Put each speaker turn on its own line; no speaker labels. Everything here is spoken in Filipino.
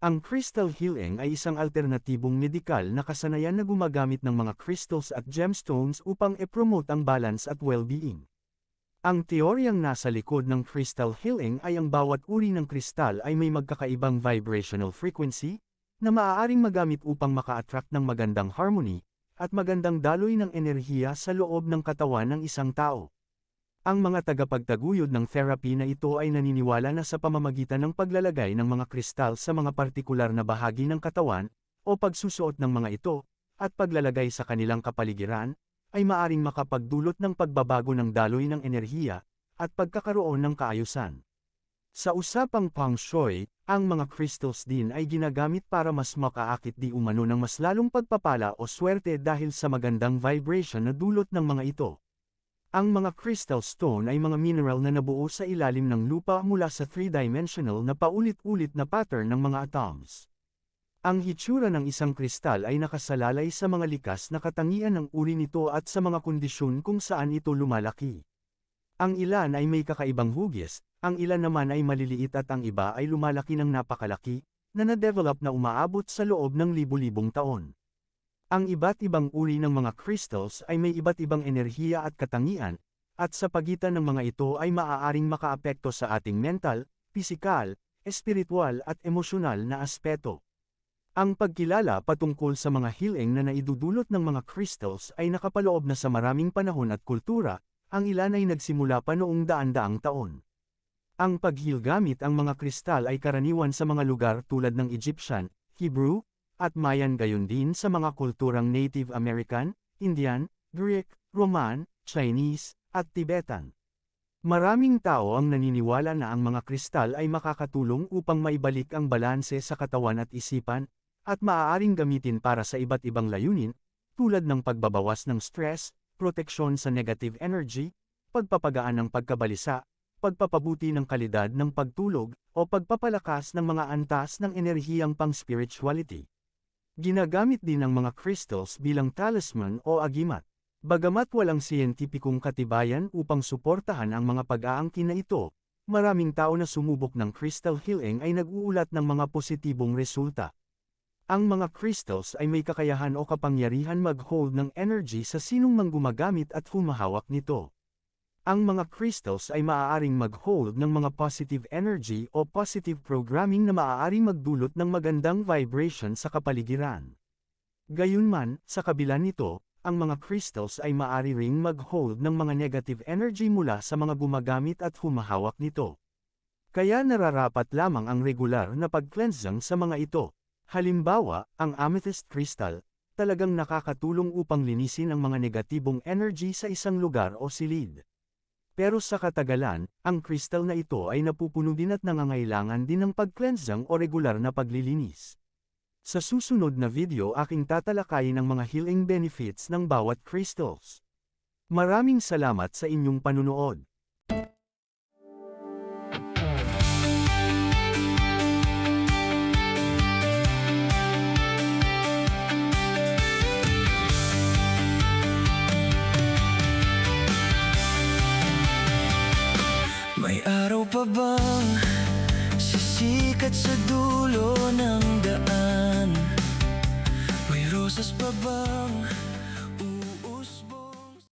Ang crystal healing ay isang alternatibong medikal na kasanayan na gumagamit ng mga crystals at gemstones upang i-promote ang balance at well-being. Ang teoryang nasa likod ng crystal healing ay ang bawat uri ng kristal ay may magkakaibang vibrational frequency, na maaaring magamit upang maka-attract ng magandang harmony, at magandang daloy ng enerhiya sa loob ng katawan ng isang tao. Ang mga tagapagtaguyod ng therapy na ito ay naniniwala na sa pamamagitan ng paglalagay ng mga kristal sa mga partikular na bahagi ng katawan, o pagsusuot ng mga ito, at paglalagay sa kanilang kapaligiran, ay maaring makapagdulot ng pagbabago ng daloy ng enerhiya, at pagkakaroon ng kaayusan. Sa usapang feng shui, ang mga crystals din ay ginagamit para mas makaakit di umano ng mas lalong pagpapala o swerte dahil sa magandang vibration na dulot ng mga ito. Ang mga crystal stone ay mga mineral na nabuo sa ilalim ng lupa mula sa three-dimensional na paulit-ulit na pattern ng mga atoms. Ang hitsura ng isang kristal ay nakasalalay sa mga likas na katangian ng uri nito at sa mga kondisyon kung saan ito lumalaki. Ang ilan ay may kakaibang hugis, ang ilan naman ay maliliit at ang iba ay lumalaki ng napakalaki, na na-develop na umaabot sa loob ng libu-libong taon. Ang iba't ibang uri ng mga crystals ay may iba't ibang enerhiya at katangian, at sa pagitan ng mga ito ay maaaring makaapekto sa ating mental, pisikal, espiritual at emosyonal na aspeto. Ang pagkilala patungkol sa mga healing na naidudulot ng mga crystals ay nakapaloob na sa maraming panahon at kultura, ang ilan ay nagsimula pa noong daan-daang taon. Ang pag-heal gamit ang mga kristal ay karaniwan sa mga lugar tulad ng Egyptian, Hebrew, at Mayan gayon din sa mga kulturang Native American, Indian, Greek, Roman, Chinese, at Tibetan. Maraming tao ang naniniwala na ang mga kristal ay makakatulong upang maibalik ang balanse sa katawan at isipan, at maaaring gamitin para sa iba't ibang layunin, tulad ng pagbabawas ng stress, proteksyon sa negative energy, pagpapagaan ng pagkabalisa, pagpapabuti ng kalidad ng pagtulog, o pagpapalakas ng mga antas ng enerhiyang pang-spirituality. Ginagamit din ang mga crystals bilang talisman o agimat. Bagamat walang siyentipikong katibayan upang suportahan ang mga pag-aangkin na ito, maraming tao na sumubok ng crystal healing ay nag-uulat ng mga positibong resulta. Ang mga crystals ay may kakayahan o kapangyarihan mag-hold ng energy sa sinong mang gumagamit at humahawak nito. Ang mga crystals ay maaaring mag-hold ng mga positive energy o positive programming na maaaring magdulot ng magandang vibration sa kapaligiran. Gayunman, sa kabila nito, ang mga crystals ay maaari ring mag-hold ng mga negative energy mula sa mga gumagamit at humahawak nito. Kaya nararapat lamang ang regular na pag-cleansing sa mga ito. Halimbawa, ang amethyst crystal, talagang nakakatulong upang linisin ang mga negatibong energy sa isang lugar o silid. Pero sa katagalan, ang kristal na ito ay napupuno din at nangangailangan din ng pag-cleansing o regular na paglilinis. Sa susunod na video aking tatalakayin ang mga healing benefits ng bawat crystals. Maraming salamat sa inyong panunood.
May araw pa bang sisikat sa dulo ng daan? May rosas pa bang